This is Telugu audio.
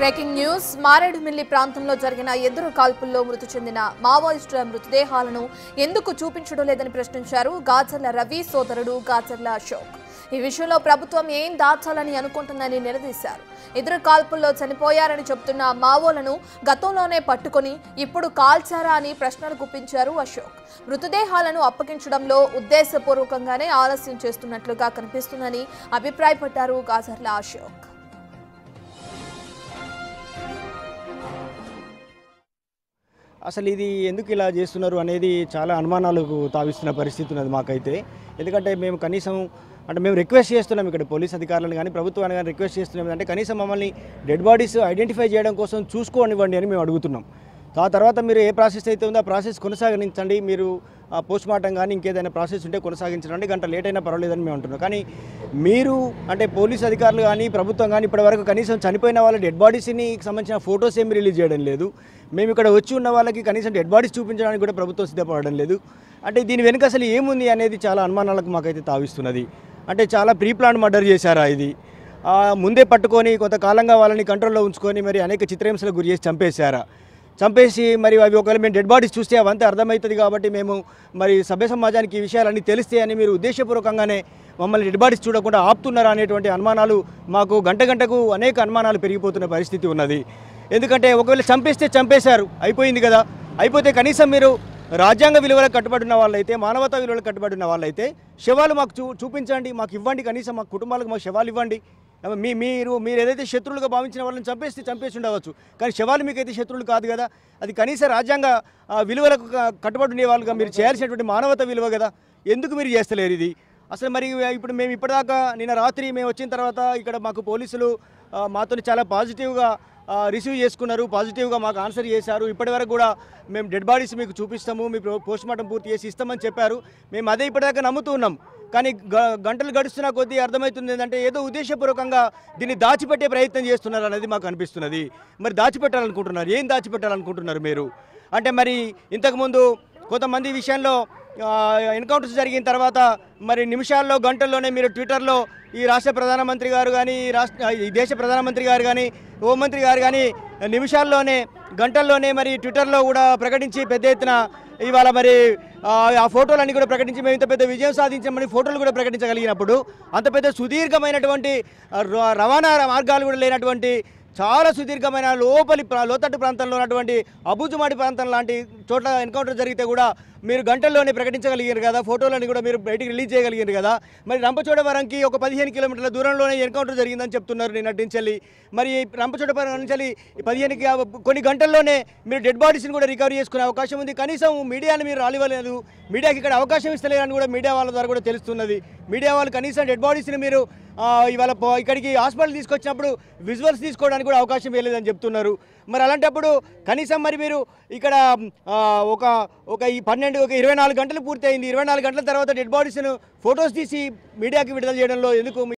బ్రేకింగ్ న్యూస్ మారేడుమిల్లి ప్రాంతంలో జరిగిన ఎదురు కాల్పుల్లో మృతి చెందిన మావోయిస్టుల మృతదేహాలను ఎందుకు చూపించడం లేదని ప్రశ్నించారు గాజర్ల రవి సోదరుడు గాజర్ల అశోక్. ఈ విషయంలో ప్రభుత్వం ఏం దాచాలని అనుకుంటుందని నిలదీశారు. ఎదురు కాల్పుల్లో చనిపోయారని చెబుతున్న మావోలను గతంలోనే పట్టుకొని ఇప్పుడు కాల్చారా అని ప్రశ్నలు గుప్పించారు అశోక్. మృతదేహాలను అప్పగించడంలో ఉద్దేశపూర్వకంగానే ఆలస్యం చేస్తున్నట్లుగా కనిపిస్తుందని అభిప్రాయపడ్డారు గాజర్ల అశోక్. అసలు ఇది ఎందుకు ఇలా చేస్తున్నారు అనేది చాలా అనుమానాలకు తావిస్తున్న పరిస్థితి ఉన్నది మాకైతే. ఎందుకంటే మేము కనీసం మేము రిక్వెస్ట్ చేస్తున్నాం, ఇక్కడ పోలీస్ అధికారులను కానీ ప్రభుత్వాన్ని కానీ రిక్వెస్ట్ చేస్తున్నాం. అంటే కనీసం మమ్మల్ని డెడ్ బాడీస్ ఐడెంటిఫై చేయడం కోసం చూసుకోనివ్వండి అని మేము అడుగుతున్నాం. ఆ తర్వాత మీరు ఏ ప్రాసెస్ అయితే ఉందో ఆ ప్రాసెస్ కొనసాగించండి, మీరు పోస్ట్ మార్టం కానీ ఇంకేదైనా ప్రాసెస్ ఉంటే కొనసాగించండి, గంట లేట్ అయినా పర్వాలేదని మేము అంటున్నాం. కానీ మీరు అంటే పోలీస్ అధికారులు కానీ ప్రభుత్వం కానీ ఇప్పటివరకు కనీసం చనిపోయిన వాళ్ళ డెడ్ బాడీస్ని సంబంధించిన ఫొటోస్ ఏమి రిలీజ్ చేయడం లేదు. మేము ఇక్కడ వచ్చి ఉన్న వాళ్ళకి కనీసం డెడ్ బాడీస్ చూపించడానికి కూడా ప్రభుత్వం సిద్ధపడడం లేదు. అంటే దీని వెనుక అసలు ఏముంది అనేది చాలా అనుమానాలకు మాకైతే తావిస్తున్నది. అంటే చాలా ప్రీ ప్లాన్ మర్డర్ చేశారా ఇది? ముందే పట్టుకొని కొంతకాలంగా వాళ్ళని కంట్రోల్లో ఉంచుకొని మరి అనేక చిత్రహింసలకు గురి చేసి చంపేసి మరి అవి ఒకవేళ మేము డెడ్ బాడీస్ చూస్తే అవంతా అర్థమవుతుంది కాబట్టి మేము మరి సభ్య సమాజానికి ఈ విషయాలన్నీ తెలిస్తే అని మీరు ఉద్దేశపూర్వకంగానే మమ్మల్ని డెడ్ బాడీస్ చూడకుండా ఆపుతున్నారా అనేటువంటి అనుమానాలు మాకు గంటకు అనేక అనుమానాలు పెరిగిపోతున్న పరిస్థితి ఉన్నది. ఎందుకంటే ఒకవేళ చంపేశారు, అయిపోయింది కదా. అయిపోతే కనీసం మీరు రాజ్యాంగ విలువలకు కట్టుబడి ఉన్న వాళ్ళైతే, మానవతా విలువలకు కట్టుబడి ఉన్న వాళ్ళైతే శవాలు మాకు చూపించండి, మాకు ఇవ్వండి, కనీసం మా కుటుంబాలకు మాకు శవాలు ఇవ్వండి. మీరు ఏదైతే శత్రువులుగా భావించిన వాళ్ళని చంపేసి ఉండవచ్చు, కానీ శవాలు మీకైతే శత్రువులు కాదు కదా. అది కనీస రాజ్యాంగ విలువలకు కట్టుబడి ఉండే వాళ్ళుగా మీరు చేయాల్సినటువంటి మానవత విలువ కదా. ఎందుకు మీరు చేస్తలేరు ఇది? అసలు మరి ఇప్పుడు మేము ఇప్పటిదాకా నిన్న రాత్రి మేము వచ్చిన తర్వాత ఇక్కడ మాకు పోలీసులు మాతో చాలా పాజిటివ్గా రిసీవ్ చేసుకున్నారు, పాజిటివ్గా మాకు ఆన్సర్ చేశారు. ఇప్పటివరకు కూడా మేము డెడ్ బాడీస్ మీకు చూపిస్తాము, మీ పోస్ట్ మార్టం పూర్తి చేసి ఇస్తామని చెప్పారు. మేము అదే ఇప్పటిదాకా నమ్ముతూ ఉన్నాం. కానీ గంటలు గడుస్తున్న కొద్దీ అర్థమవుతుంది ఏంటంటే ఏదో ఉద్దేశపూర్వకంగా దీన్ని దాచిపెట్టే ప్రయత్నం చేస్తున్నారు అనేది మాకు అనిపిస్తున్నది. మరి దాచిపెట్టాలనుకుంటున్నారు, ఏం దాచిపెట్టాలనుకుంటున్నారు మీరు? అంటే మరి ఇంతకుముందు కొంతమంది విషయంలో ఎన్కౌంటర్స్ జరిగిన తర్వాత మరి నిమిషాల్లో గంటల్లోనే మీరు ట్విట్టర్లో ఈ రాష్ట్ర ప్రధానమంత్రి గారు కానీ ఈ దేశ ప్రధానమంత్రి గారు కానీ హోంమంత్రి గారు కానీ నిమిషాల్లోనే గంటల్లోనే మరి ట్విట్టర్లో కూడా ప్రకటించి పెద్ద ఎత్తున ఇవాళ మరి ఆ ఫోటోలన్నీ కూడా ప్రకటించి మేము ఇంత పెద్ద విజయం సాధించామని ఫోటోలు కూడా ప్రకటించగలిగినప్పుడు అంత పెద్ద సుదీర్ఘమైనటువంటి రవాణా మార్గాలు కూడా లేనటువంటి చాలా సుదీర్ఘమైన లోతట్టు ప్రాంతంలో ఉన్నటువంటి అబుజుమాడి ప్రాంతం లాంటి చోట్ల ఎన్కౌంటర్ జరిగితే కూడా మీరు గంటల్లోనే ప్రకటించగలిగారు కదా, ఫోటోలని కూడా మీరు బయటికి రిలీజ్ చేయగలిగారు కదా. మరి రంపచోడవరంకి ఒక 15 కిలోమీటర్ల దూరంలోనే ఎన్కౌంటర్ జరిగిందని చెప్తున్నారు నిన్నటించెల్లి. మరి రంపచోడవరం నుంచి 15 కొన్ని గంటల్లోనే మీరు డెడ్ బాడీస్ని కూడా రికవరీ చేసుకునే అవకాశం ఉంది. కనీసం మీడియాని మీరు రానివ్వలేదు, మీడియాకి ఇక్కడ అవకాశం ఇస్తలేరని కూడా మీడియా వాళ్ళ ద్వారా కూడా తెలుస్తున్నది. మీడియా వాళ్ళు కనీసం డెడ్ బాడీస్ని మీరు ఇవాళ ఇక్కడికి హాస్పిటల్ తీసుకొచ్చినప్పుడు విజువల్స్ తీసుకోవడానికి కూడా అవకాశం ఇవ్వలేదని చెప్తున్నారు. మరి అలాంటప్పుడు కనీసం మరి మీరు ఇక్కడ ఒక 24 గంటలు పూర్తి అయింది. 24 గంటల తర్వాత డెడ్ బాడీస్ను ఫొటోస్ తీసి మీడియాకి విడుదల చేయడంలో ఎందుకు